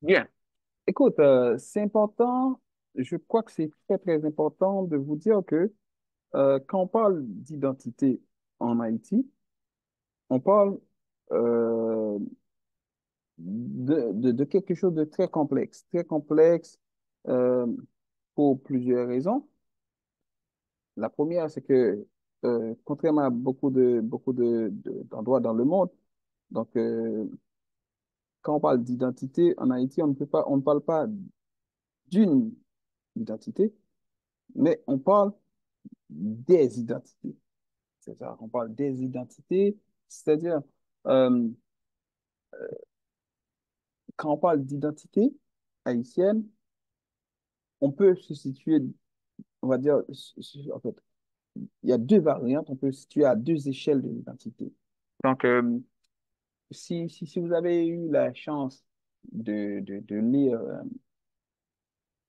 Bien. Écoute, c'est important, je crois que c'est très, très important de vous dire que quand on parle d'identité en Haïti, on parle euh, de quelque chose de très complexe euh, pour plusieurs raisons. La première, c'est que contrairement à d'endroits dans le monde, donc quand on parle d'identité en Haïti, on ne parle pas d'une identité, mais on parle des identités. C'est ça, on parle des identités, c'est-à-dire, euh, quand on parle d'identité haïtienne, on peut se situer, on va dire, en fait, il y a deux variantes, on peut se situer à deux échelles de l'identité. Donc, si vous avez eu la chance de lire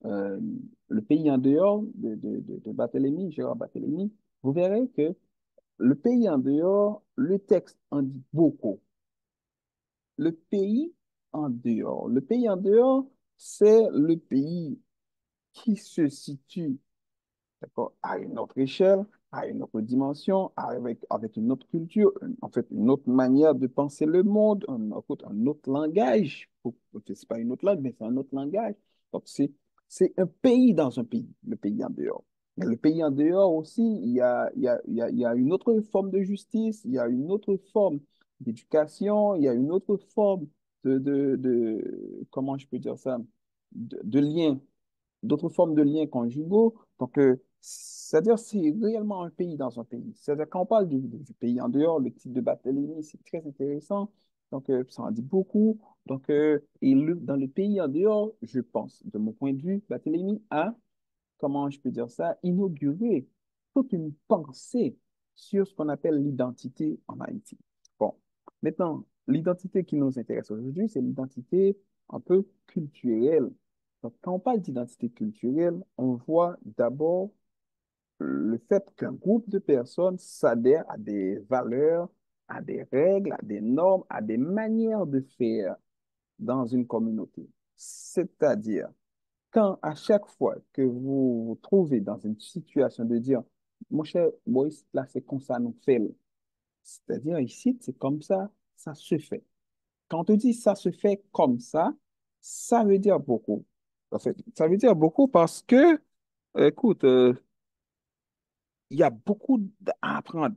euh, Le pays en dehors de Barthélemy, Gérard Barthélemy, vous verrez que Le pays en dehors, le texte en dit beaucoup. Le pays en dehors. Le pays en dehors, c'est le pays qui se situe, d'accord, à une autre échelle, à une autre dimension, avec une autre culture, en fait, une autre manière de penser le monde, un autre langage. C'est pas une autre langue, mais c'est un autre langage. Donc, c'est un pays dans un pays, le pays en dehors. Mais le pays en dehors aussi, il y a une autre forme de justice, il y a une autre forme d'éducation, il y a une autre forme comment je peux dire ça, de lien d'autres formes de liens conjugaux. Donc, c'est-à-dire, c'est réellement un pays dans un pays. C'est-à-dire, quand on parle du pays en dehors, le titre de Barthélemy, c'est très intéressant. Donc, ça en dit beaucoup. Donc, dans le pays en dehors, je pense, de mon point de vue, Barthélemy a, comment je peux dire ça, inauguré toute une pensée sur ce qu'on appelle l'identité en Haïti. Bon, maintenant, l'identité qui nous intéresse aujourd'hui, c'est l'identité un peu culturelle. Donc, quand on parle d'identité culturelle, on voit d'abord le fait qu'un groupe de personnes s'adhère à des valeurs, à des règles, à des normes, à des manières de faire dans une communauté. C'est-à-dire, quand à chaque fois que vous vous trouvez dans une situation de dire, mon cher Boris, là, c'est comme ça nous fait. C'est-à-dire, ici, c'est comme ça se fait. Quand on te dit ça se fait comme ça veut dire beaucoup. En fait, ça veut dire beaucoup parce que, écoute, il y a beaucoup à apprendre.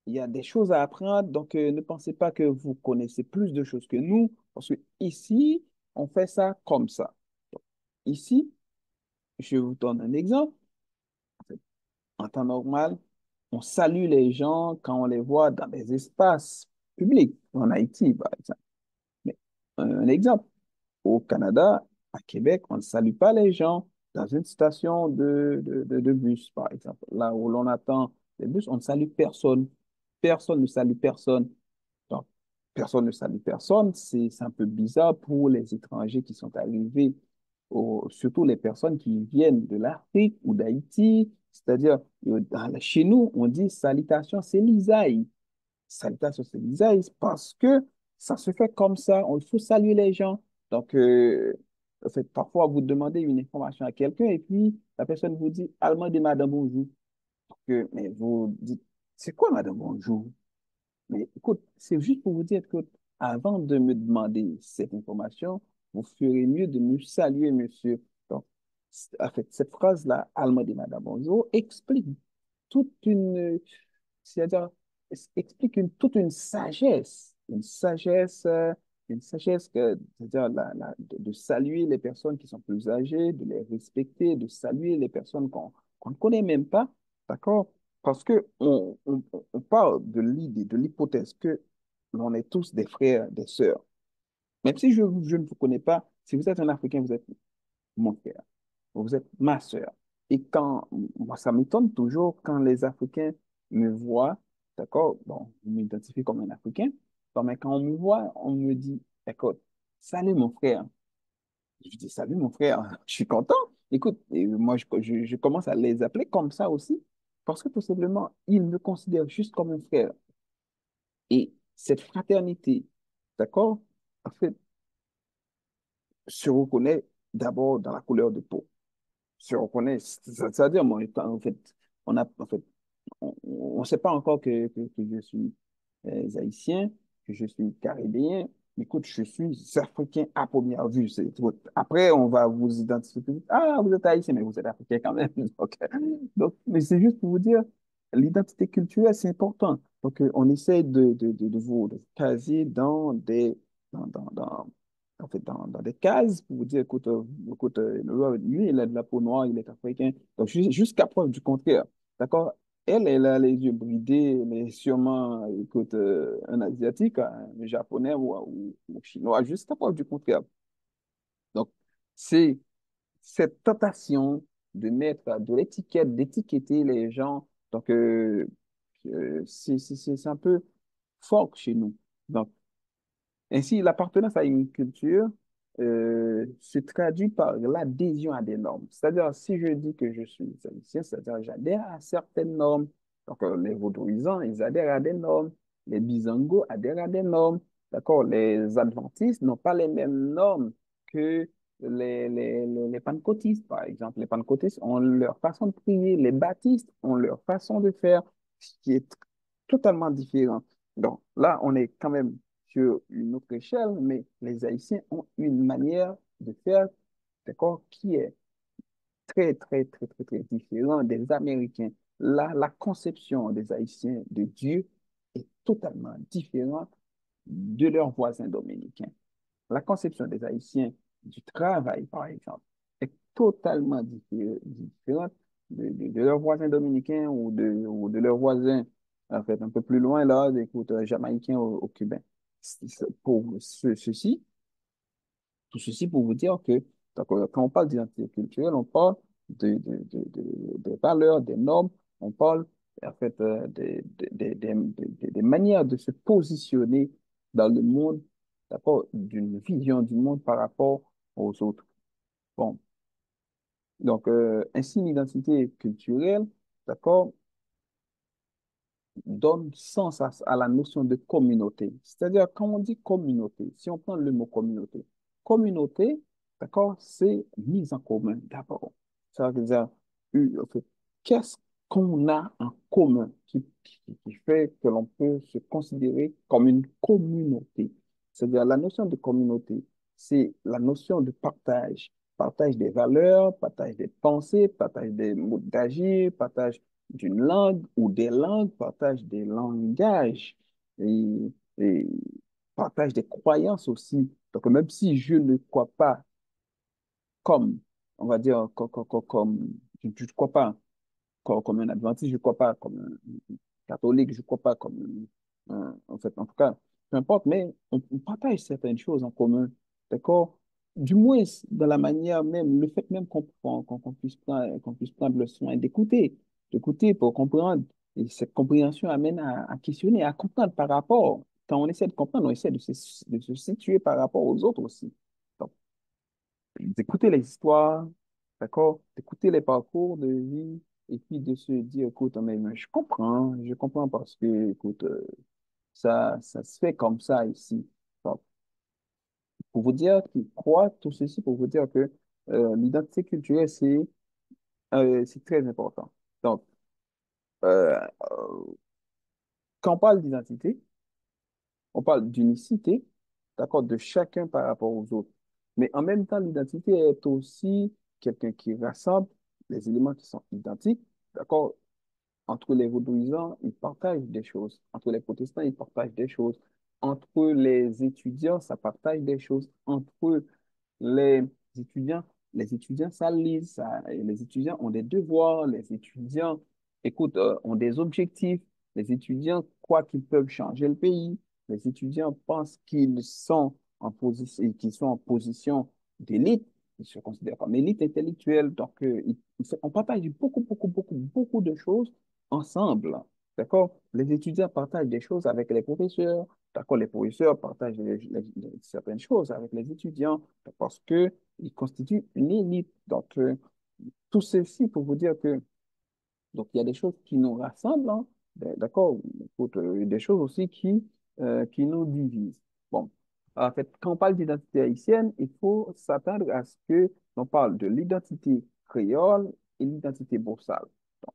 Il y a des choses à apprendre, donc ne pensez pas que vous connaissez plus de choses que nous, parce que ici, on fait ça comme ça. Ici, je vous donne un exemple. En temps normal, on salue les gens quand on les voit dans des espaces publics, en Haïti, par exemple. Mais un exemple, au Canada, à Québec, on ne salue pas les gens dans une station de bus, par exemple. Là où l'on attend les bus, on ne salue personne. Personne ne salue personne. Donc, personne ne salue personne. C'est un peu bizarre pour les étrangers qui sont arrivés, surtout les personnes qui viennent de l'Afrique ou d'Haïti. C'est-à-dire, chez nous, on dit salutation, c'est l'isaïe. Salutation, c'est l'isaïe parce que ça se fait comme ça. Il faut saluer les gens. Donc, en fait, parfois, vous demandez une information à quelqu'un et puis la personne vous dit allemand de Madame Bonjour. Mais vous dites, c'est quoi Madame Bonjour? Mais écoute, c'est juste pour vous dire que avant de me demander cette information, vous ferez mieux de me saluer, monsieur. Donc, en fait, cette phrase-là, allemand de Madame Bonjour, explique toute c'est-à-dire, explique toute une sagesse c'est-à-dire de saluer les personnes qui sont plus âgées, de les respecter, de saluer les personnes qu'on ne connaît même pas, d'accord? Parce que on parle de l'idée, de l'hypothèse que l'on est tous des frères, des sœurs. Même si je ne vous connais pas, si vous êtes un Africain, vous êtes mon frère. Vous êtes ma sœur. Et quand, moi, ça m'étonne toujours quand les Africains me voient, d'accord, bon, ils m'identifient comme un Africain, bon, mais quand on me voit, on me dit, écoute, salut mon frère. Je dis, salut mon frère, je suis content. Écoute, et moi, je commence à les appeler comme ça aussi, parce que tout simplement, ils me considèrent juste comme un frère. Et cette fraternité, d'accord, en fait, se reconnaît d'abord dans la couleur de peau. Se reconnaît, c'est-à-dire, moi, en fait, en fait, on ne sait pas encore que je suis haïtien, que je suis caribéen. Écoute, je suis africain à première vue. Après, on va vous identifier. Ah, vous êtes haïtien, mais vous êtes africain quand même. Donc, mais c'est juste pour vous dire, l'identité culturelle, c'est important. Donc, on essaie de vous caser en fait, dans des cases pour vous dire, écoute, lui, il a de la peau noire, il est africain. Donc, jusqu'à preuve du contraire. D'accord? Elle a les yeux bridés, mais sûrement, écoute, un Asiatique, un Japonais ou Chinois, jusqu'à preuve du contraire. Donc, c'est cette tentation de mettre de l'étiquette, d'étiqueter les gens. Donc, c'est un peu fort chez nous. Donc, ainsi, l'appartenance à une culture se traduit par l'adhésion à des normes. C'est-à-dire, si je dis que je suis haïtien, c'est-à-dire j'adhère à certaines normes. Donc, les vaudouisants, ils adhèrent à des normes. Les bisangos adhèrent à des normes. D'accord? Les adventistes n'ont pas les mêmes normes que les pentecôtistes, par exemple. Les pentecôtistes ont leur façon de prier. Les baptistes ont leur façon de faire, ce qui est totalement différent. Donc, là, on est quand même sur une autre échelle, mais les Haïtiens ont une manière de faire, d'accord, qui est très, très, très, très, très différente des Américains. Là, la conception des Haïtiens de Dieu est totalement différente de leurs voisins dominicains. La conception des Haïtiens du travail, par exemple, est totalement différente de leurs voisins dominicains ou de leurs voisins, en fait, un peu plus loin, là, écoute, jamaïcains ou cubains. Pour ceci, tout ceci pour vous dire que d'accord, quand on parle d'identité culturelle, on parle des valeurs, des normes, on parle en fait des manières de se positionner dans le monde, d'accord, d'une vision du monde par rapport aux autres. Bon, donc ainsi l'identité culturelle, d'accord, donne sens à la notion de communauté. C'est-à-dire, quand on dit communauté, si on prend le mot communauté, d'accord, c'est mise en commun d'abord. Ça veut dire, en fait, qu'est-ce qu'on a en commun qui fait que l'on peut se considérer comme une communauté? C'est-à-dire, la notion de communauté, c'est la notion de partage. Partage des valeurs, partage des pensées, partage des modes d'agir, partage d'une langue ou des langues, partage des langages et partage des croyances aussi. Donc, même si je ne crois pas comme, on va dire, je ne crois pas comme un adventiste, je ne crois pas comme un catholique, je ne crois pas comme en fait, en tout cas, peu importe, mais on partage certaines choses en commun, d'accord? Du moins, dans la manière même, le fait même qu'on puisse prendre le soin d'écouter pour comprendre. Et cette compréhension amène à questionner, à comprendre par rapport. Quand on essaie de comprendre, on essaie de se situer par rapport aux autres aussi. Donc, d'écouter les histoires, d'accord? D'écouter les parcours de vie et puis de se dire, écoute, mais je comprends parce que, écoute, ça se fait comme ça ici. Donc, pour vous dire qu'il croit tout ceci, pour vous dire que l'identité culturelle, c'est très important. Donc, euh, quand on parle d'identité, on parle d'unicité, d'accord, de chacun par rapport aux autres. Mais en même temps, l'identité est aussi quelqu'un qui rassemble les éléments qui sont identiques, d'accord. Entre les vaudouisants, ils partagent des choses. Entre les protestants, ils partagent des choses. Entre les étudiants, ça partage des choses. Entre les étudiants, les étudiants, ça lise, les étudiants ont des devoirs, les étudiants, écoute, ont des objectifs. Les étudiants croient qu'ils peuvent changer le pays. Les étudiants pensent qu'ils sont en position d'élite. Ils se considèrent comme élite intellectuelle. Donc, on partage beaucoup, beaucoup, beaucoup, beaucoup de choses ensemble. D'accord? Les étudiants partagent des choses avec les professeurs. D'accord? Les professeurs partagent certaines choses avec les étudiants parce qu'ils constituent une élite. Donc, tout ceci pour vous dire que donc, il y a des choses qui nous rassemblent, hein, d'accord? Écoute, des choses aussi qui nous divisent. Bon, En fait, quand on parle d'identité haïtienne, il faut s'attendre à ce que l'on parle de l'identité créole et l'identité boursale.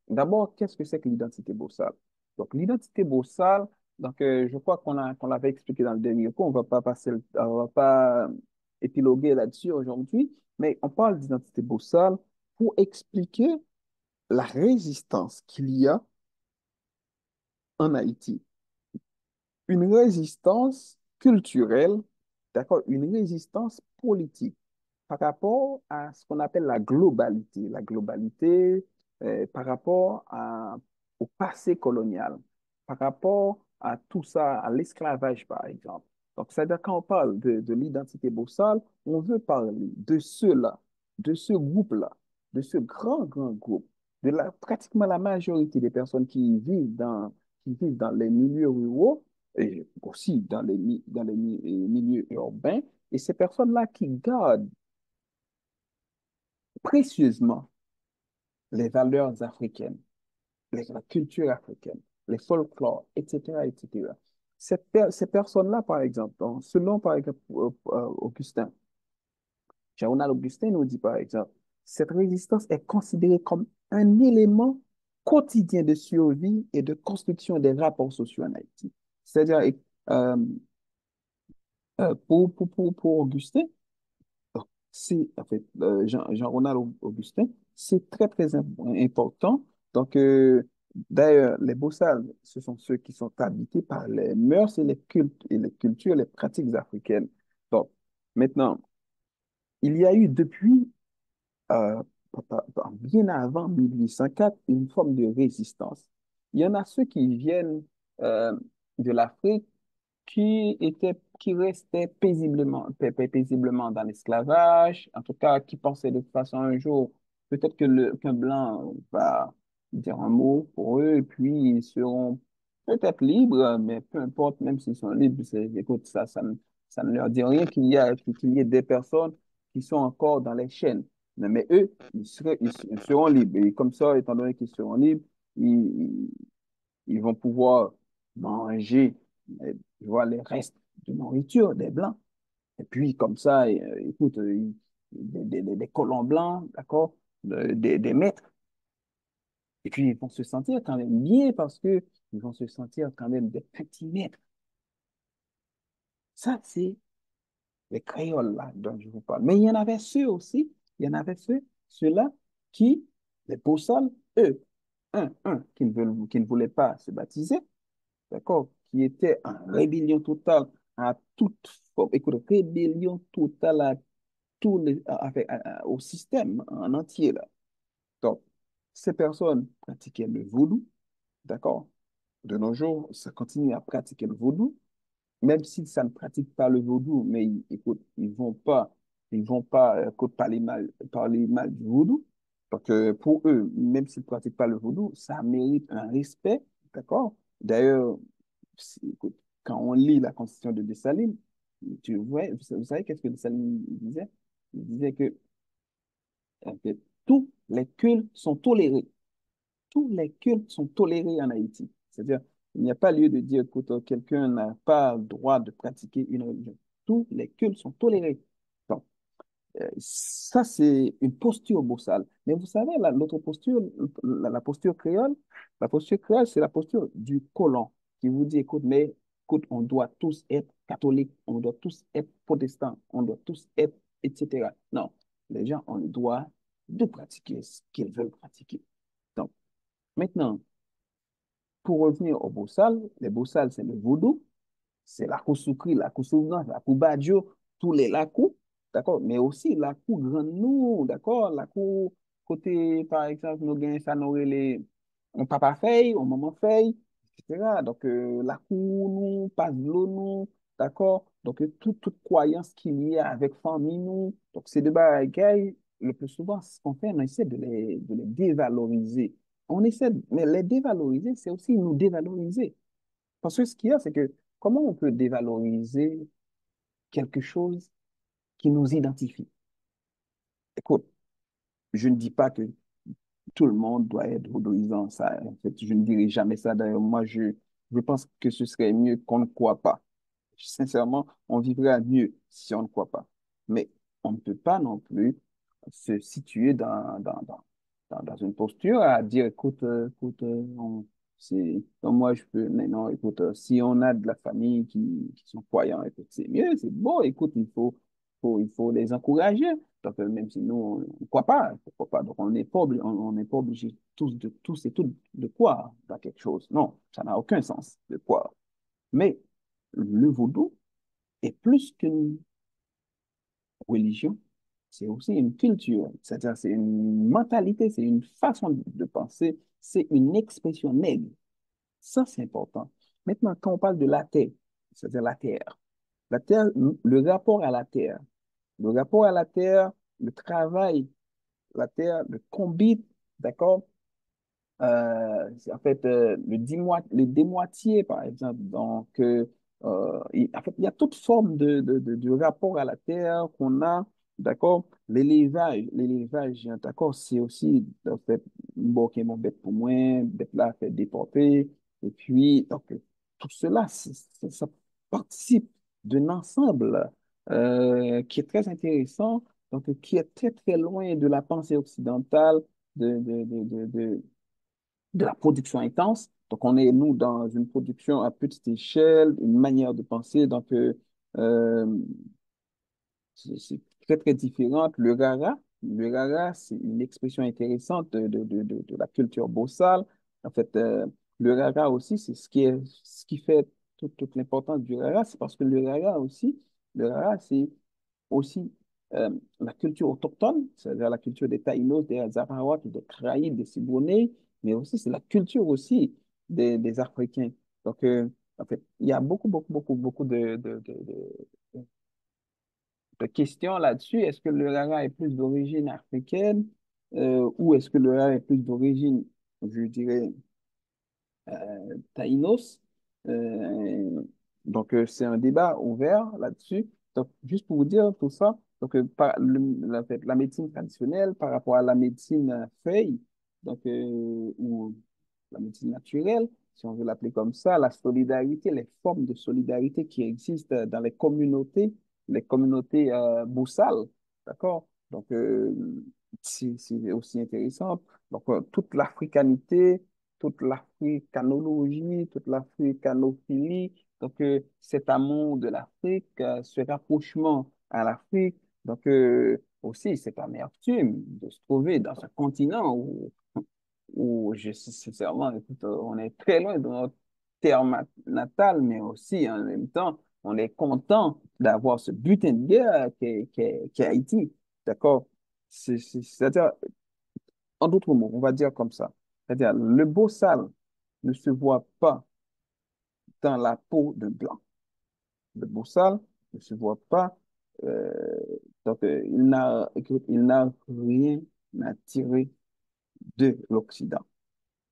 D'abord, qu'est-ce que c'est que l'identité boursale? Donc, l'identité boursale, je crois qu'on l'avait expliqué dans le dernier cours, on va pas épiloguer là-dessus aujourd'hui, mais on parle d'identité boursale pour expliquer la résistance qu'il y a en Haïti, une résistance culturelle, d'accord, une résistance politique par rapport à ce qu'on appelle la globalité par rapport au passé colonial, par rapport à tout ça, à l'esclavage par exemple. Donc, c'est-à-dire quand on parle de l'identité boursale, on veut parler de ceux-là, de ce groupe-là, de ce grand groupe, pratiquement la majorité des personnes qui vivent dans les milieux ruraux et aussi dans les milieux urbains, et ces personnes-là qui gardent précieusement les valeurs africaines, la culture africaine, les folklores, etc., etc. Ces personnes-là, par exemple, selon, par exemple, Augustin, Jean-Ronald Augustin nous dit, par exemple, cette résistance est considérée comme un élément quotidien de survie et de construction des rapports sociaux en Haïti. C'est-à-dire, euh, pour Augustin, c'est, en fait, Jean-Ronald Augustin, c'est important. Donc, d'ailleurs, les Bossales, ce sont ceux qui sont habités par les mœurs et les cultures, les pratiques africaines. Donc, maintenant, il y a eu depuis, euh, bien avant 1804, une forme de résistance. Il y en a ceux qui viennent euh, de l'Afrique qui restait paisiblement dans l'esclavage, en tout cas, qui pensait de toute façon un jour, peut-être qu'un blanc va dire un mot pour eux, et puis ils seront peut-être libres, mais peu importe, même s'ils sont libres, écoute, ça ne leur dit rien qu'il y ait des personnes qui sont encore dans les chaînes. Mais eux, ils seront libres. Et comme ça, étant donné qu'ils seront libres, ils, ils vont pouvoir manger, tu vois, les restes de nourriture des Blancs. Et puis, comme ça, écoute, des colons blancs, d'accord, des maîtres. Et puis, ils vont se sentir quand même bien parce que ils vont se sentir quand même des petits maîtres. Ça, c'est les créoles là dont je vous parle. Mais il y en avait ceux aussi, il y en avait ceux-là qui, les Bossales, eux, qui ne voulaient pas se baptiser, d'accord, qui était en rébellion totale à toute forme, écoute, rébellion totale à au système en entier, là. Donc, ces personnes pratiquaient le vaudou, d'accord? De nos jours, ça continue à pratiquer le vaudou, même si ça ne pratique pas le vaudou, mais écoute, ils vont pas, écoute, parler mal du vaudou. Donc, pour eux, même s'ils ne pratiquent pas le vaudou, ça mérite un respect, d'accord? D'ailleurs, écoute, quand on lit la constitution de Dessalines, tu vois, vous savez qu'est-ce que Dessalines disait? Il disait que, en fait, tous les cultes sont tolérés. Tous les cultes sont tolérés en Haïti. C'est-à-dire, il n'y a pas lieu de dire que quelqu'un n'a pas le droit de pratiquer une religion. Tous les cultes sont tolérés. Donc, ça, c'est une posture boursale. Mais vous savez, l'autre posture, la posture créole, c'est la posture du colon qui vous dit, écoute, mais écoute, on doit tous être catholiques, on doit tous être protestants, on doit tous être, etc. Non, les gens ont le droit de pratiquer ce qu'ils veulent pratiquer. Donc, maintenant, pour revenir au boursal, les boursales, c'est le vaudou, c'est la Soukri, la Souvran, la Badjo, tous les lacous, d'accord? Mais aussi la Grand Nou, d'accord? La côté, par exemple, nous gagnons ça, nous les, on papa feuille, on maman feuille, etc. Donc, la nous, passe l'eau nous, d'accord? Donc, toute croyance qu'il y a avec famille nous. Donc, c'est des bagailles, le plus souvent, ce qu'on fait, on essaie de les dévaloriser. Mais les dévaloriser, c'est aussi nous dévaloriser. Parce que ce qu'il y a, c'est que comment on peut dévaloriser quelque chose qui nous identifie? Écoute, je ne dis pas que tout le monde doit être vaudouisant, ça, en fait, je ne dirai jamais ça. D'ailleurs, je pense que ce serait mieux qu'on ne croit pas. sincèrement, on vivra mieux si on ne croit pas. Mais on ne peut pas non plus se situer dans une posture à dire, écoute, donc moi, je peux, mais non, écoute, si on a de la famille qui sont croyants, écoute, c'est mieux, c'est beau, écoute, il faut les encourager. Donc, même si nous, on ne croit pas, donc on n'est pas, on n'est pas obligé tous et toutes de croire dans quelque chose. Non, ça n'a aucun sens de croire. Mais le vaudou est plus qu'une religion, c'est aussi une culture, c'est-à-dire c'est une mentalité, c'est une façon de penser, c'est une expression nègre. Ça, c'est important. Maintenant, quand on parle de la terre, c'est-à-dire la terre, le rapport à la terre, le rapport à la terre, le travail, la terre, le combat, d'accord? En fait, le démoitier, par exemple. Donc, en fait, il y a toute forme de rapport à la terre qu'on a, d'accord? L'élevage, hein, d'accord, c'est aussi, en fait, bon, ok, mon bête pour moi, bête là, fait déporter. Et puis, donc, tout cela, ça participe d'un ensemble qui est très intéressant, donc, qui est très, très loin de la pensée occidentale, de, de, de, de, de- de la production intense. Donc, on est, nous, dans une production à petite échelle, une manière de penser. Donc, euh, c'est très, très différent. Le rara, c'est une expression intéressante de la culture bossale. En fait, le rara aussi, c'est ce qui fait toute l'importance du rara, c'est parce que le rara, c'est aussi la culture autochtone, c'est-à-dire la culture des Taïnos, des Azawaks, des Kraïs, des Siboney, mais aussi c'est la culture aussi des Africains. Donc, en fait, il y a beaucoup de questions là-dessus. Est-ce que le Rara est plus d'origine africaine ou est-ce que le Rara est plus d'origine, je dirais, Taïnos. Euh, donc, c'est un débat ouvert là-dessus. Donc, juste pour vous dire tout ça, donc, en fait, la médecine traditionnelle par rapport à la médecine feuille, donc, ou la médecine naturelle, si on veut l'appeler comme ça, la solidarité, les formes de solidarité qui existent dans les communautés boussales, d'accord? Donc, c'est aussi intéressant. Donc, toute l'africanité, toute l'africanologie, toute l'africanophilie, donc cet amour de l'Afrique, ce rapprochement à l'Afrique, donc aussi cette amertume de se trouver dans un continent où je suis sincèrement, écoute, on est très loin de notre terre natale, mais aussi en même temps, on est content d'avoir ce butin de guerre qu'est Haïti, d'accord? C'est-à-dire, en d'autres mots, on va dire comme ça. C'est-à-dire, le beau sale ne se voit pas dans la peau de blanc. Le beau sale ne se voit pas. euh, donc, il n'a rien à tirer de l'Occident.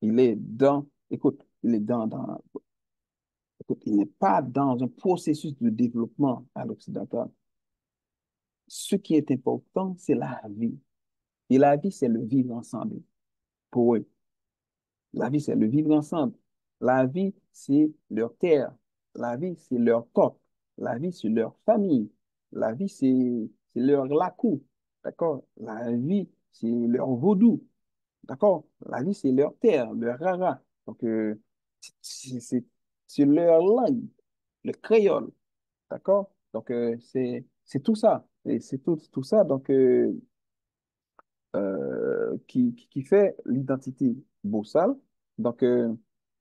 Il est écoute, il n'est pas dans un processus de développement à l'occidental. Ce qui est important, c'est la vie. Et la vie, c'est le vivre ensemble pour eux. La vie, c'est le vivre ensemble. La vie, c'est leur terre. La vie, c'est leur corps. La vie, c'est leur famille. La vie, c'est leur lacou. D'accord? La vie, c'est leur vaudou. D'accord? La vie, c'est leur terre, leur rara. Donc, c'est c'est leur langue, le créole. D'accord? Donc, c'est tout ça. Et c'est tout ça. Donc, qui fait l'identité bossale. Donc,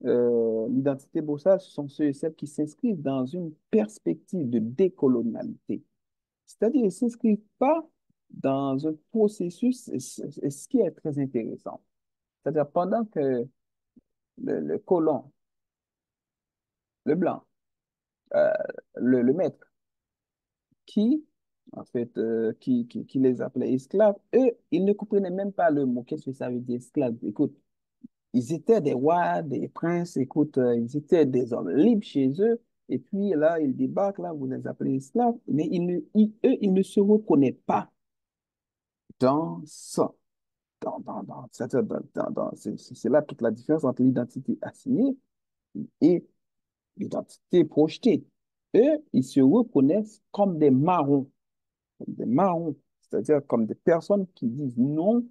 l'identité bossale, ce sont ceux et celles qui s'inscrivent dans une perspective de décolonialité. C'est-à-dire, ils ne s'inscrivent pas dans un processus, et ce qui est très intéressant. C'est-à-dire, pendant que le colon, le blanc, euh, le maître, qui, en fait, qui les appelait esclaves, eux, ils ne comprenaient même pas le mot. Qu'est-ce que ça veut dire esclave? Écoute, ils étaient des rois, des princes, écoute, ils étaient des hommes libres chez eux. Et puis là, ils débarquent, là, vous les appelez esclaves, mais eux, ils ne se reconnaissent pas dans ça. C'est-à-dire c'est là toute la différence entre l'identité assignée et l'identité projetée. eux, ils se reconnaissent comme des marrons, c'est-à-dire comme des personnes qui disent non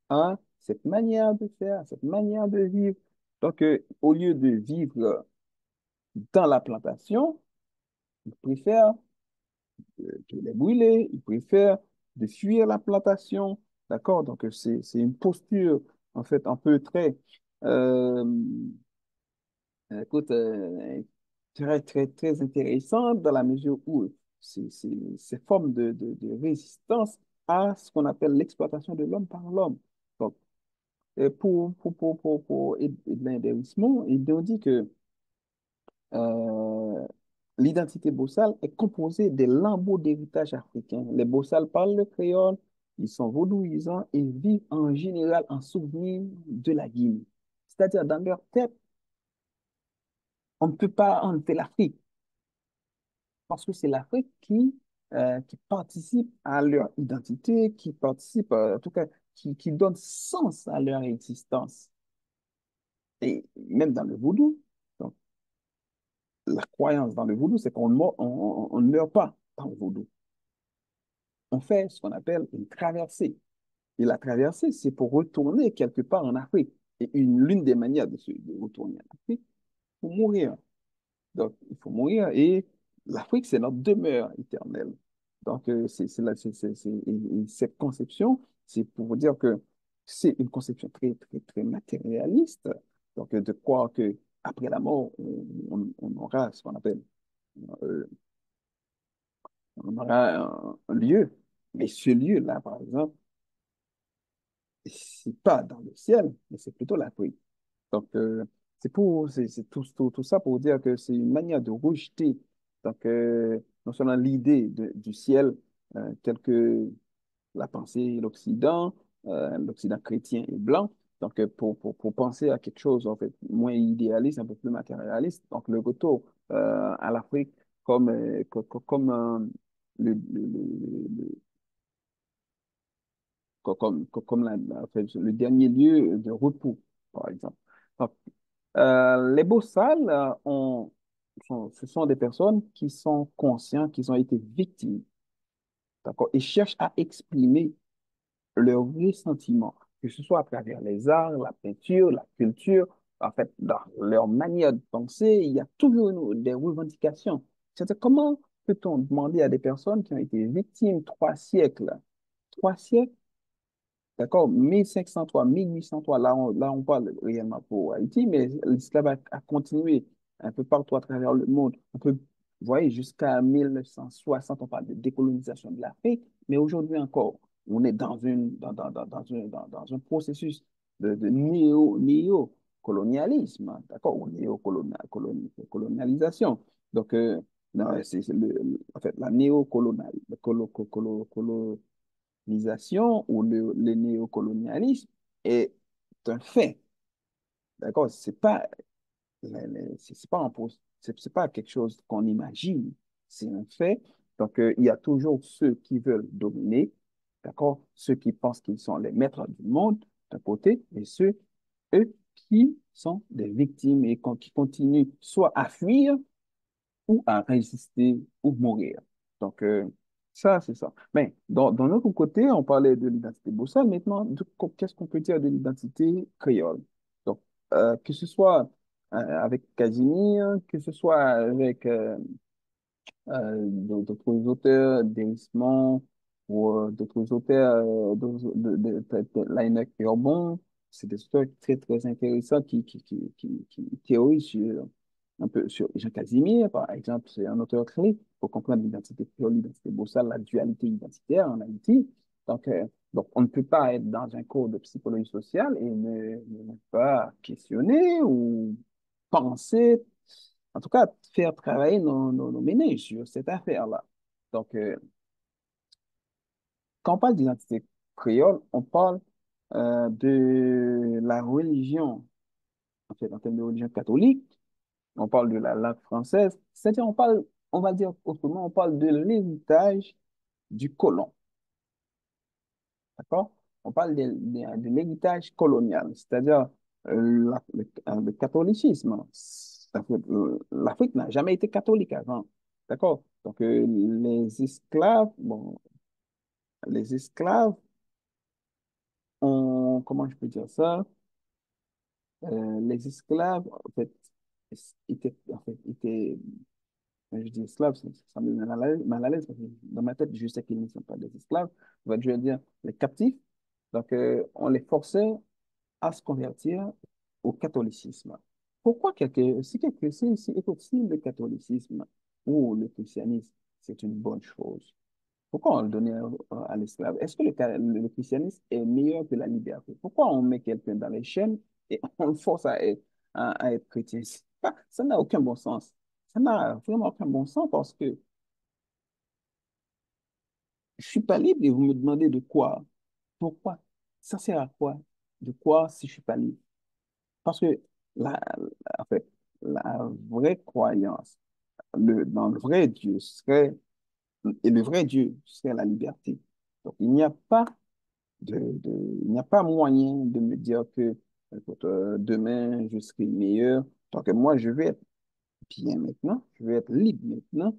à cette manière de faire, à cette manière de vivre. Donc, au lieu de vivre dans la plantation, ils préfèrent de les brûler, ils préfèrent de fuir la plantation. D'accord? Donc, c'est une posture, en fait, un peu très, euh, écoute, très, très, très intéressante dans la mesure où c'est forme de résistance à ce qu'on appelle l'exploitation de l'homme par l'homme. Donc, pour Edmond Derrissmont, il nous dit que euh, l'identité bossale est composée des lambeaux d'héritage africain. Les bossales parlent le créole, ils sont vaudouisants et vivent en général en souvenir de la Guinée. C'est-à-dire, dans leur tête, on ne peut pas enlever l'Afrique parce que c'est l'Afrique qui participe à leur identité, qui participe, en tout cas, qui donne sens à leur existence. Et même dans le vaudou, donc, la croyance dans le vaudou, c'est on ne meurt pas dans le vaudou. On fait ce qu'on appelle une traversée. Et la traversée, c'est pour retourner quelque part en Afrique. Et l'une des manières de retourner en Afrique, pour mourir. Donc, il faut mourir et l'Afrique, c'est notre demeure éternelle. Donc, et cette conception, c'est pour vous dire que c'est une conception très, très, très matérialiste. Donc, de croire que après la mort, on aura ce qu'on appelle, euh, on aura un lieu. Mais ce lieu-là, par exemple, c'est pas dans le ciel, mais c'est plutôt l'Afrique. Donc, c'est tout ça pour dire que c'est une manière de rejeter donc, non seulement l'idée du ciel, tel que la pensée, l'Occident chrétien et blanc, donc pour penser à quelque chose en fait moins idéaliste, un peu plus matérialiste, donc le retour à l'Afrique comme, comme le- comme en fait, le dernier lieu de repos, par exemple. Donc, les bossals ce sont des personnes qui sont conscientes qu'ils ont été victimes, d'accord, et cherchent à exprimer leurs ressentiments, que ce soit à travers les arts, la peinture, la culture, en fait, dans leur manière de penser, il y a toujours des revendications. C'est-à-dire, comment peut-on demander à des personnes qui ont été victimes 3 siècles, d'accord, 1503, 1803, là on parle réellement pour Haïti, mais l'islam a continué un peu partout à travers le monde. On peut, vous voyez, jusqu'à 1960, on parle de décolonisation de l'Afrique, mais aujourd'hui encore, on est dans un processus de néocolonialisme, d'accord, ou néocolonialisation. Donc, non, en fait, la néocolonialisation ou le néocolonialisme est un fait. D'accord? C'est pas c'est pas quelque chose qu'on imagine. C'est un fait. Donc, il y a toujours ceux qui veulent dominer, d'accord? Ceux qui pensent qu'ils sont les maîtres du monde, d'un côté, et eux, qui sont des victimes et qui continuent soit à fuir, ou à résister ou mourir. Donc, ça, c'est ça. Mais dans notre côté, on parlait de l'identité bossale. Maintenant, qu'est-ce qu'on peut dire de l'identité créole? Donc, que ce soit avec Casimir, que ce soit avec d'autres auteurs, d'Hérisson ou d'autres auteurs Laënnec et Orbon. C'est des auteurs très, très intéressants qui théorisent un peu sur Jean Casimir, par exemple. C'est un auteur clé pour comprendre l'identité créole, l'identité bossale, la dualité identitaire en Haïti. Donc, on ne peut pas être dans un cours de psychologie sociale et ne pas questionner ou penser, en tout cas, faire travailler nos ménages sur cette affaire-là. Donc, quand on parle d'identité créole, on parle de la religion, en fait, en termes de religion catholique, on parle de la langue française, c'est-à-dire on va dire autrement, on parle de l'héritage du colon, d'accord? On parle de l'héritage colonial, c'est-à-dire le catholicisme. L'Afrique n'a jamais été catholique avant. D'accord? Donc, les esclaves, bon, les esclaves ont, comment je peux dire ça? Les esclaves, en fait, étaient, quand je dis esclaves, ça me met mal à l'aise parce que dans ma tête, je sais qu'ils ne sont pas des esclaves. Je veux dire les captifs. Donc, on les forçait à se convertir au catholicisme. Pourquoi écoute, si le catholicisme ou le christianisme, c'est une bonne chose, pourquoi on le donnait à l'esclave? Est-ce que le christianisme est meilleur que la liberté? Pourquoi on met quelqu'un dans les chaînes et on le force à être chrétien? Ça n'a aucun bon sens. Ça n'a vraiment aucun bon sens parce que je suis pas libre et vous me demandez de quoi? Pourquoi? Ça sert à quoi? De quoi si je suis pas libre? Parce que la, en fait, la vraie croyance dans le vrai Dieu serait, et le vrai Dieu serait la liberté. Donc, il n'y a pas moyen de me dire que écoute, demain, je serai meilleur. Donc, moi, je vais être bien maintenant, je vais être libre maintenant.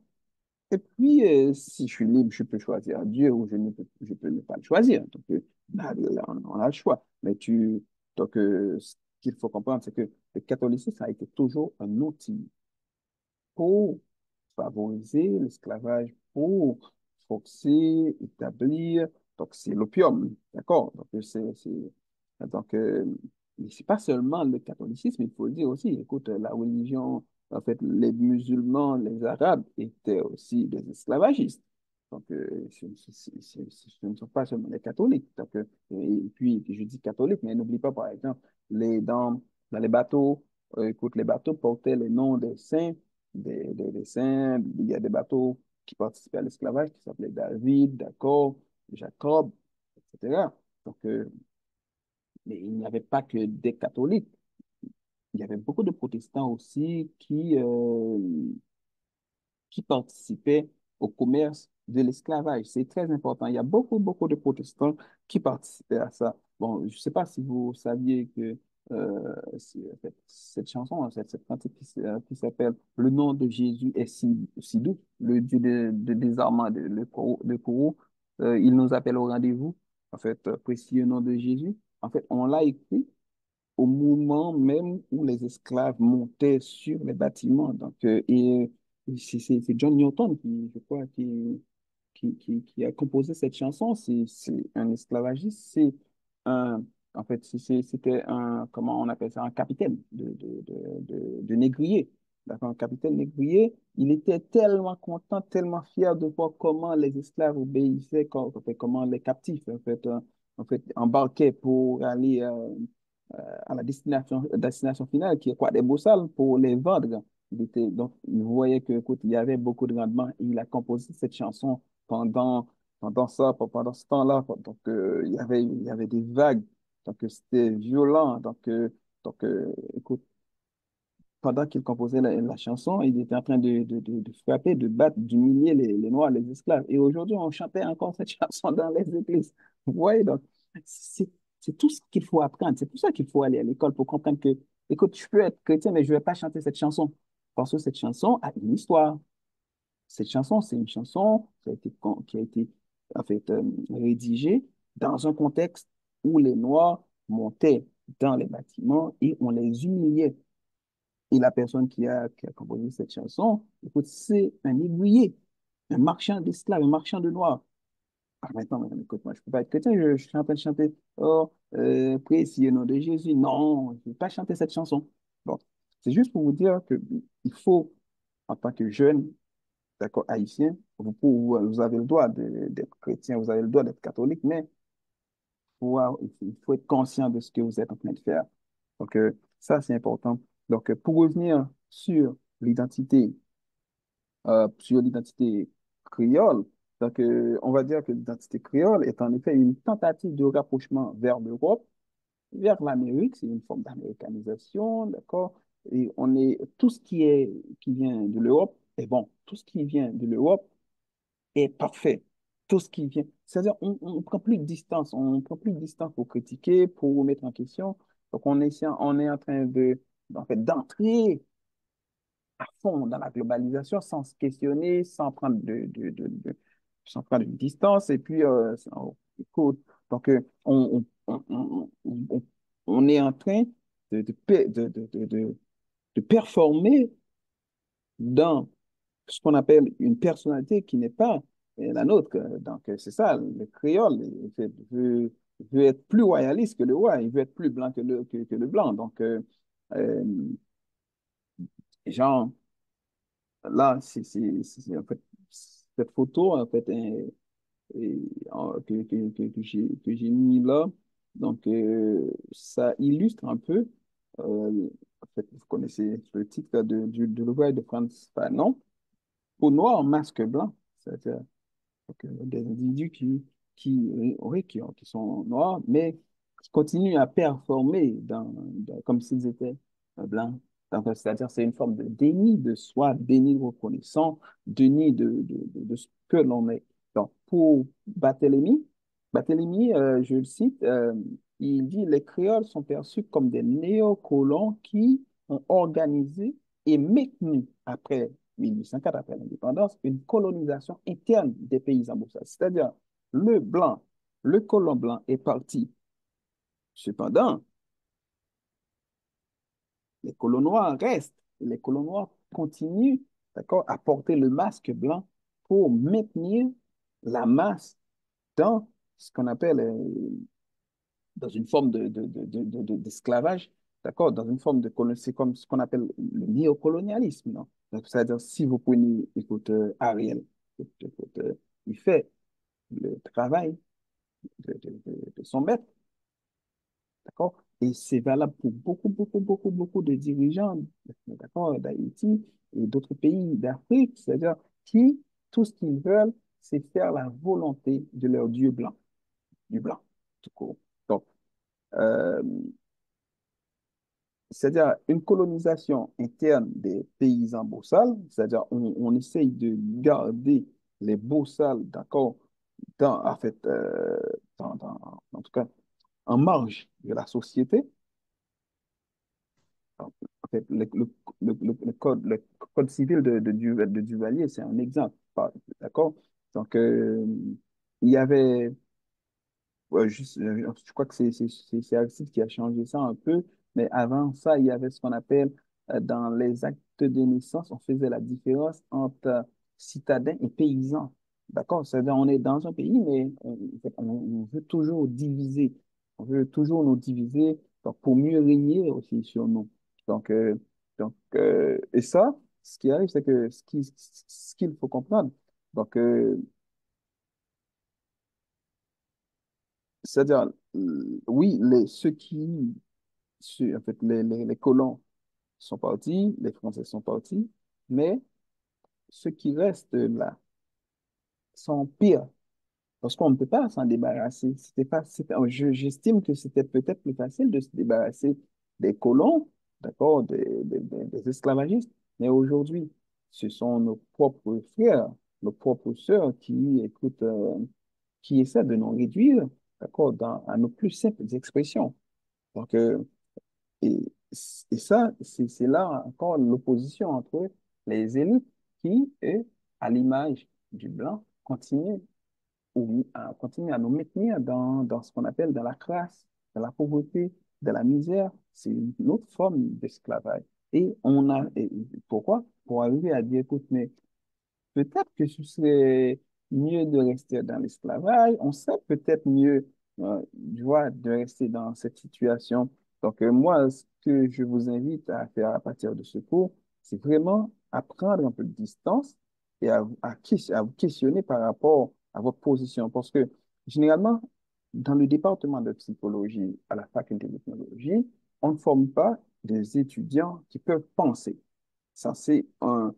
Et puis, si je suis libre, je peux choisir Dieu ou je peux ne pas le choisir. Donc, là, on a le choix. Donc, ce qu'il faut comprendre, c'est que le catholicisme a été toujours un outil pour favoriser l'esclavage, pour forcer, établir. Donc, c'est l'opium, d'accord? Donc, mais c'est pas seulement le catholicisme, il faut le dire aussi. Écoute, la religion, en fait, les musulmans, les arabes étaient aussi des esclavagistes. Donc, ce ne sont pas seulement les catholiques. Donc, et puis, je dis catholiques, mais n'oublie pas, par exemple, dans les bateaux, écoute, les bateaux portaient les noms des saints des saints. Il y a des bateaux qui participaient à l'esclavage qui s'appelaient David, d'accord, Jacob, etc. Donc, mais il n'y avait pas que des catholiques. Il y avait beaucoup de protestants aussi qui participaient au commerce de l'esclavage. C'est très important. Il y a beaucoup de protestants qui participaient à ça. Bon, je ne sais pas si vous saviez que en fait, cette chanson, hein, cette cantique qui s'appelle Le nom de Jésus est si doux, le Dieu de désarmement, le Kourou, il nous appelle au rendez-vous. En fait, précieux nom de Jésus. En fait, on l'a écrit au moment même où les esclaves montaient sur les bâtiments. Donc, c'est John Newton qui, je crois, qui a composé cette chanson. C'est un esclavagiste. Un, En fait, c'était un, comment on appelle ça, un capitaine de négrier. D'accord, un capitaine négrier. Il était tellement content, tellement fier de voir comment les esclaves obéissaient, comment les captifs, en fait, embarquaient pour aller à la destination finale, qui est quoi, des Boussales, pour les vendre. Donc, il voyait que, écoute, il y avait beaucoup de rendement et il a composé cette chanson pendant, pendant ce temps-là. Donc, il y avait des vagues. Donc, c'était violent. Écoute, pendant qu'il composait la chanson, il était en train de frapper, de battre, d'humilier les Noirs, les esclaves. Et aujourd'hui, on chantait encore cette chanson dans les églises. Vous voyez, donc, c'est c'est tout ce qu'il faut apprendre. C'est pour ça qu'il faut aller à l'école pour comprendre que, écoute, je peux être chrétien, mais je ne vais pas chanter cette chanson. Parce que cette chanson a une histoire. Cette chanson, c'est une chanson qui a été en fait, rédigée dans un contexte où les Noirs montaient dans les bâtiments et on les humiliait. Et la personne qui a composé cette chanson, écoute, c'est un aiguillé, un marchand d'esclaves, un marchand de noirs. Ah, maintenant, écoute, moi, je ne peux pas être chrétien, je suis en train de chanter, oh, précieux nom de Jésus. Non, je ne vais pas chanter cette chanson. Bon, c'est juste pour vous dire que il faut, en tant que jeune, d'accord, haïtien, vous avez le droit d'être chrétien, vous avez le droit d'être catholique, mais il faut être conscient de ce que vous êtes en train de faire. Donc, ça, c'est important. Donc, pour revenir sur l'identité créole, donc, on va dire que l'identité créole est en effet une tentative de rapprochement vers l'Europe, vers l'Amérique, c'est une forme d'américanisation, d'accord? Et tout ce qui vient de l'Europe est bon. Tout ce qui vient de l'Europe est parfait. Tout ce qui vient. C'est-à-dire, on prend plus de distance. On prend plus de distance pour critiquer, pour remettre en question. Donc, on est en train en fait, d'entrer à fond dans la globalisation sans se questionner, sans prendre sans prendre une distance. Et puis, écoute, donc, on est en train de performer dans ce qu'on appelle une personnalité qui n'est pas la nôtre. Donc, c'est ça, le créole veut être plus royaliste que le roi, il veut être plus blanc que le blanc. Donc, euh, genre, là, en fait, cette photo, en fait, que j'ai mis là, donc, ça illustre un peu, en fait, vous connaissez le titre de l'ouvrage de Franz Fanon, Peau noire, masque blanc. C'est-à-dire des individus oui, qui sont noirs, mais qui continuent à performer comme s'ils étaient blancs. Donc, c'est-à-dire c'est une forme de déni de soi, déni de reconnaissance, déni de ce que l'on est. Donc, pour Barthélemy, je le cite, il dit, les créoles sont perçus comme des néocolons qui ont organisé et maintenu, après 1804, après l'indépendance, une colonisation interne des paysans boussas. C'est-à-dire, le blanc, le colon blanc est parti. Cependant, les colons noirs restent. Les colons noirs continuent, d'accord, à porter le masque blanc pour maintenir la masse dans ce qu'on appelle, dans une forme d'esclavage, d'accord, dans une forme c'est comme ce qu'on appelle le néocolonialisme, non? Donc, c'est-à-dire, si vous prenez, écoute, Ariel, écoute, il fait le travail de son maître, d'accord? Et c'est valable pour beaucoup de dirigeants, d'accord, d'Haïti et d'autres pays d'Afrique, c'est-à-dire qui, tout ce qu'ils veulent, c'est faire la volonté de leur Dieu blanc, du blanc, tout court. Donc, euh, c'est-à-dire une colonisation interne des paysans bossales, c'est-à-dire on essaye de garder les bossales, d'accord, en fait, en tout cas, en marge de la société. En fait, le code civil de Duvalier, c'est un exemple, d'accord? Donc, il y avait je crois que c'est Aristide qui a changé ça un peu, mais avant ça, il y avait ce qu'on appelle, dans les actes de naissance, on faisait la différence entre citadins et paysans. D'accord? C'est-à-dire, on est dans un pays, mais on veut toujours diviser. On veut toujours nous diviser donc, pour mieux régner aussi sur nous. Donc, et ça, ce qui arrive, c'est que ce qu'il faut comprendre, donc, c'est-à-dire, oui, en fait, les colons sont partis, les Français sont partis, mais ceux qui restent là sont pires, parce qu'on ne peut pas s'en débarrasser. J'estime que c'était peut-être plus facile de se débarrasser des colons, d'accord, des esclavagistes, mais aujourd'hui, ce sont nos propres frères, nos propres sœurs qui, écoute, qui essaient de nous réduire, d'accord, à nos plus simples expressions. Donc, et, et ça, c'est là encore l'opposition entre les élites qui, eux, à l'image du blanc, continuent à nous maintenir dans ce qu'on appelle dans la crasse, dans la pauvreté, dans la misère. C'est une autre forme d'esclavage. Et pourquoi? Pour arriver à dire, écoute, mais peut-être que ce serait mieux de rester dans l'esclavage. On sait peut-être mieux, tu vois, de rester dans cette situation. Donc, moi, ce que je vous invite à faire à partir de ce cours, c'est vraiment à prendre un peu de distance et à vous questionner par rapport à votre position. Parce que, généralement, dans le département de psychologie à la faculté de technologie, on ne forme pas des étudiants qui peuvent penser. Ça, c'est un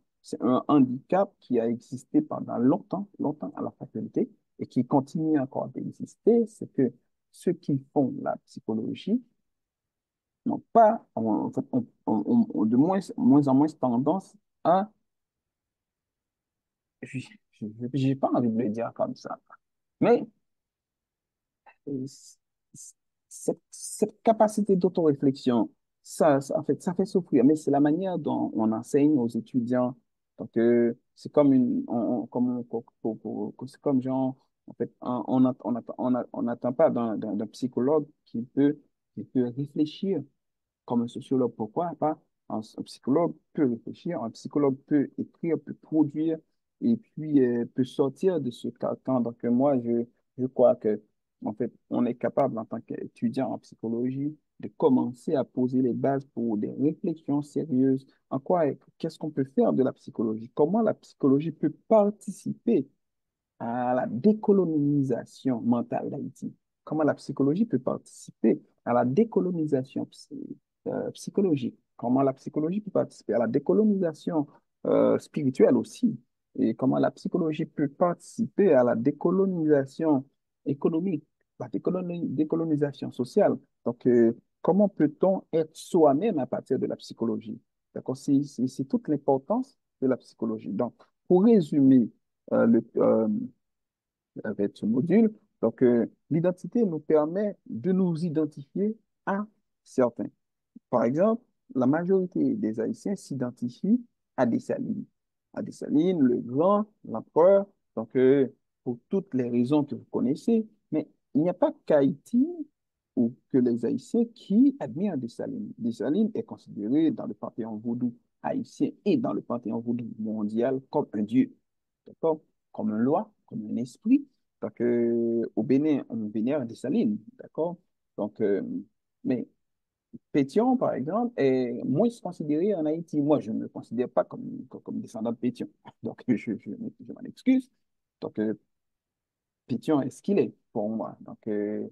handicap qui a existé pendant longtemps à la faculté et qui continue encore d'exister. C'est que ceux qui font la psychologie n'ont pas, en fait, ont de moins en moins tendance à, j'ai pas envie de le dire comme ça, mais euh, cette capacité d'autoréflexion, En fait, ça fait souffrir, mais c'est la manière dont on enseigne aux étudiants. Donc, c'est comme c'est comme genre, en fait, on n'attend pas d'un psychologue qui peut réfléchir comme un sociologue. Pourquoi pas? Un psychologue peut réfléchir, un psychologue peut écrire, peut produire, et puis peut sortir de ce carcan. Donc, moi, je crois que, en fait, on est capable, en tant qu'étudiant en psychologie, de commencer à poser les bases pour des réflexions sérieuses. Qu'est-ce qu'on peut faire de la psychologie? Comment la psychologie peut participer à la décolonisation mentale d'Haïti? Comment la psychologie peut participer à la décolonisation psychologique? Comment la psychologie peut participer à la décolonisation spirituelle aussi? Et comment la psychologie peut participer à la décolonisation économique, la décolonisation sociale? Donc, comment peut-on être soi-même à partir de la psychologie? D'accord? C'est toute l'importance de la psychologie. Donc, pour résumer, avec ce module. Donc, l'identité nous permet de nous identifier à certains. Par exemple, la majorité des Haïtiens s'identifient à Dessalines. À Dessalines, le grand, l'empereur, donc pour toutes les raisons que vous connaissez, mais il n'y a pas qu'Haïti ou que les Haïtiens qui admirent Dessalines. Dessalines est considéré dans le panthéon vaudou haïtien et dans le panthéon vaudou mondial comme un dieu, d'accord? Comme un loi, comme un esprit. Donc, au Bénin, on vénère Dessalines, d'accord? Donc, mais Pétion, par exemple, est moins considéré en Haïti. Moi, je ne me considère pas comme descendant de Pétion. Donc, je m'en excuse. Donc, Pétion est ce qu'il est pour moi. Donc, euh,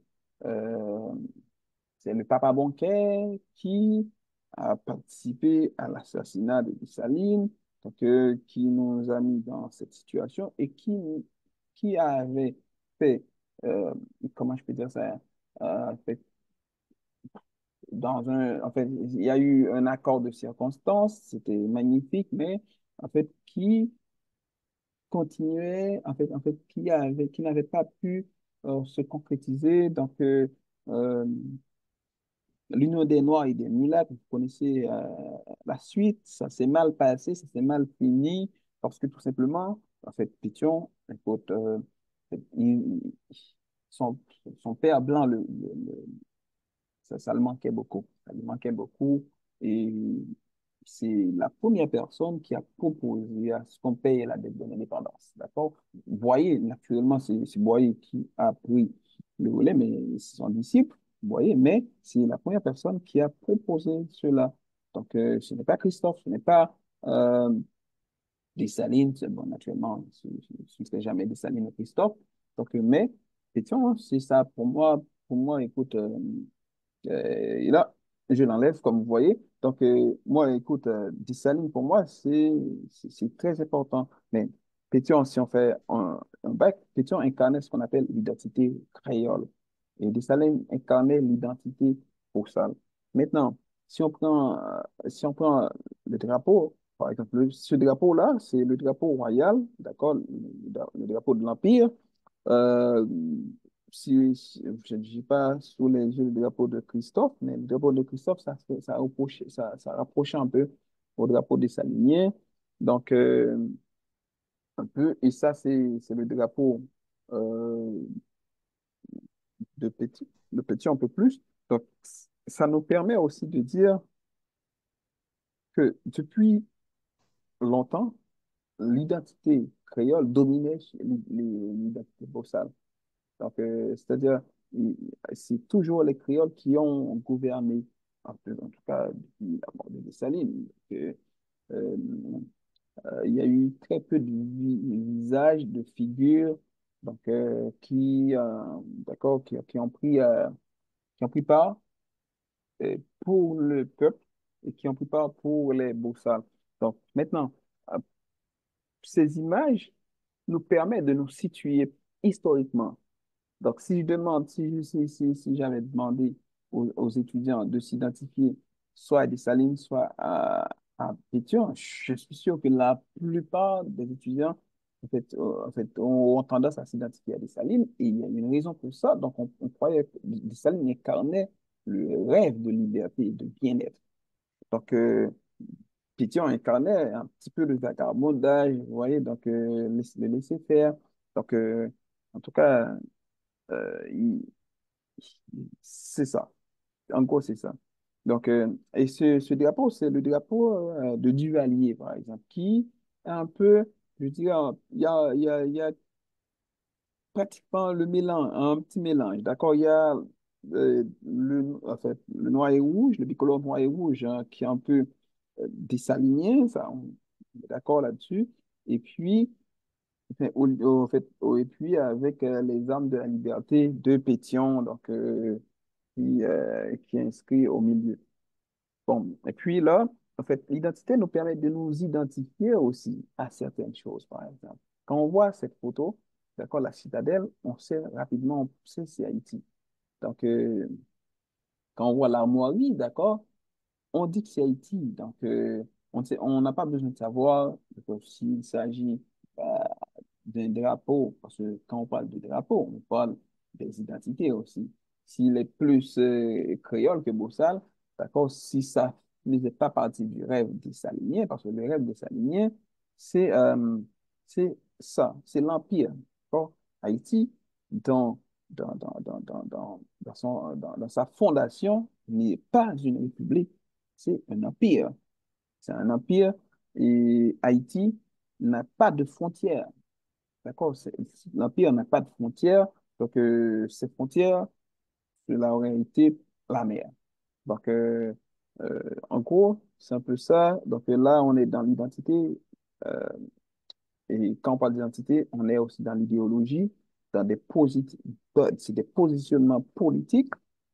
c'est le Papa Bonquet qui a participé à l'assassinat de Dessalines, donc, qui nous a mis dans cette situation et qui avait fait, euh, comment je peux dire ça, fait en fait, il y a eu un accord de circonstances, c'était magnifique, mais en fait, qui continuait, qui n'avait pas pu se concrétiser. Donc, l'Union des Noirs et des Mulâtres, vous connaissez la suite, ça s'est mal passé, ça s'est mal fini, parce que tout simplement, en fait, Pétion, écoute, son, son père blanc ça le manquait beaucoup. Ça lui manquait beaucoup. Et c'est la première personne qui a proposé à ce qu'on paye la dette de l'indépendance. D'accord? Boyer, naturellement, c'est Boyer qui a pris le relais, mais c'est son disciple, Boyer, mais c'est la première personne qui a proposé cela. Donc, ce n'est pas Christophe, ce n'est pas Dessalines. Bon, naturellement, ce ne serait jamais Dessalines ou Christophe. Donc, mais, question, c'est ça pour moi, écoute, et là, je l'enlève, comme vous voyez. Donc, moi, écoute, Dessalines, pour moi, c'est très important. Mais Pétion, si on fait un bac, Pétion incarnait ce qu'on appelle l'identité créole. Et Dessalines incarnait l'identité poussale. Maintenant, si on prend le drapeau, par exemple, ce drapeau-là, c'est le drapeau royal, d'accord, le drapeau de l'Empire. Euh, je ne dis pas sous les yeux le drapeau de Christophe, mais le drapeau de Christophe, ça rapproche un peu au drapeau des Saliniens. Donc, un peu, et ça, c'est le drapeau euh, de Petit un peu plus. Donc, ça nous permet aussi de dire que depuis longtemps, l'identité créole dominait l'identité bossale. Donc, c'est-à-dire, c'est toujours les créoles qui ont gouverné, en tout cas depuis la mort de Dessalines. Euh, il y a eu très peu de visages, de figures, donc, d'accord, qui ont pris part pour le peuple et qui ont pris part pour les Boussales. Donc, maintenant, euh, ces images nous permettent de nous situer historiquement. Donc, si j'avais demandé aux étudiants de s'identifier soit à Dessalines, soit à Pétion, je suis sûr que la plupart des étudiants, en fait, ont tendance à s'identifier à Dessalines et il y a une raison pour ça. Donc, on croyait que Dessalines incarnait le rêve de liberté, de bien-être. Donc, Pétion incarnait un petit peu le vagabondage, vous voyez, donc le laisser faire. Donc, en tout cas, il- c'est ça. En gros, c'est ça. Donc, et ce drapeau, c'est le drapeau de Duvalier, par exemple, qui est un peu, je dirais, il y a pratiquement le mélange, un petit mélange. D'accord? Il y a en fait, le noir et rouge, le bicolore noir et rouge, hein, qui est un peu désaligné, ça, on est d'accord là-dessus. Et puis, enfin, et puis avec les armes de la liberté de Pétion, donc, qui est inscrit au milieu. Bon, et puis là, en fait, l'identité nous permet de nous identifier aussi à certaines choses, par exemple. Quand on voit cette photo, d'accord, la citadelle, on sait rapidement, on sait c'est Haïti. Donc, quand on voit l'armoirie, d'accord, on dit que c'est Haïti. Donc, on n'a pas besoin de savoir s'il s'agit euh, d'un drapeau, parce que quand on parle de drapeau, on parle des identités aussi. S'il est plus créole que Boussal, d'accord, si ça ne faisait pas partie du rêve des Saliniens, parce que le rêve des Saliniens, c'est ça, c'est l'Empire. D'accord? Haïti, dans, dans sa fondation, n'est pas une république, c'est un empire. C'est un empire et Haïti n'a pas de frontières. D'accord? L'Empire n'a pas de frontières, donc ces frontières, cela aurait été la mer. Donc, en gros, c'est un peu ça. Donc là, on est dans l'identité. euh, et quand on parle d'identité, on est aussi dans l'idéologie, dans c'est des positionnements politiques,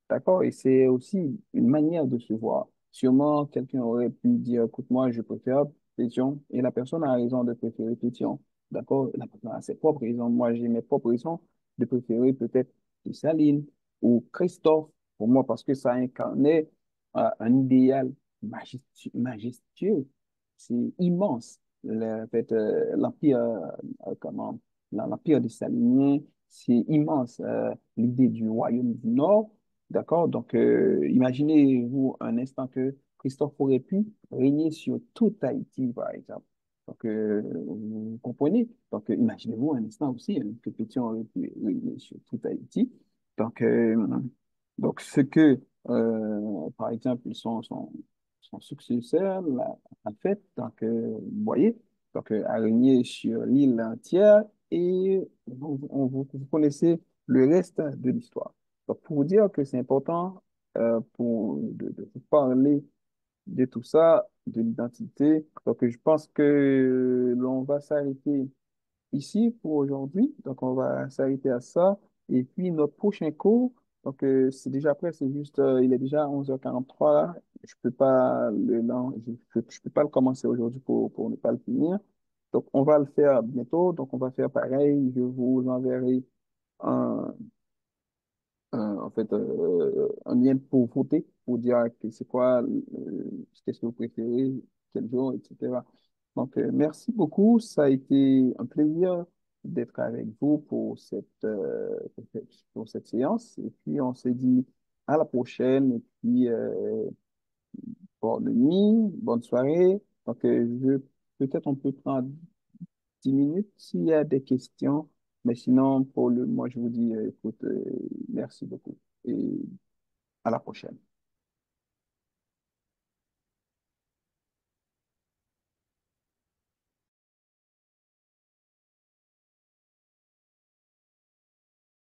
d'accord? Et c'est aussi une manière de se voir. Sûrement, quelqu'un aurait pu dire, écoute, moi, je préfère Pétion, et la personne a raison de préférer Pétion, d'accord? La personne a ses propres raisons. Moi, j'ai mes propres raisons de préférer peut-être Dessalines ou Christophe, pour moi, parce que ça incarnait un idéal majestueux, c'est immense en fait, l'empire l'empire des Saliniens, c'est immense. L'idée du royaume du Nord, d'accord? Donc, imaginez-vous un instant que Christophe aurait pu régner sur toute Haïti, par exemple. Donc, vous comprenez? Donc, imaginez-vous un instant aussi hein, que Pétion aurait pu régner sur toute Haïti. Donc, ce que, par exemple, son successeur a fait, donc, vous voyez, donc, a régné sur l'île entière et vous connaissez le reste de l'histoire. Donc, pour vous dire que c'est important de vous parler de tout ça, de l'identité, donc je pense que l'on va s'arrêter ici pour aujourd'hui. Donc, on va s'arrêter à ça. Et puis, notre prochain cours, donc, c'est déjà prêt, c'est juste, il est déjà 11h43 là. Je peux pas non, je peux pas le commencer aujourd'hui pour ne pas le finir. Donc, on va le faire bientôt. Donc, on va faire pareil. Je vous enverrai un, en fait, un lien pour voter, pour dire que c'est quoi, qu'est-ce que vous préférez, quel jour, etc. Donc, merci beaucoup. Ça a été un plaisir d'être avec vous pour cette séance. Et puis, on se dit à la prochaine. Et puis, bonne nuit, bonne soirée. Donc, peut-être on peut prendre 10 minutes s'il y a des questions. Mais sinon, moi, je vous dis, écoute, merci beaucoup et à la prochaine.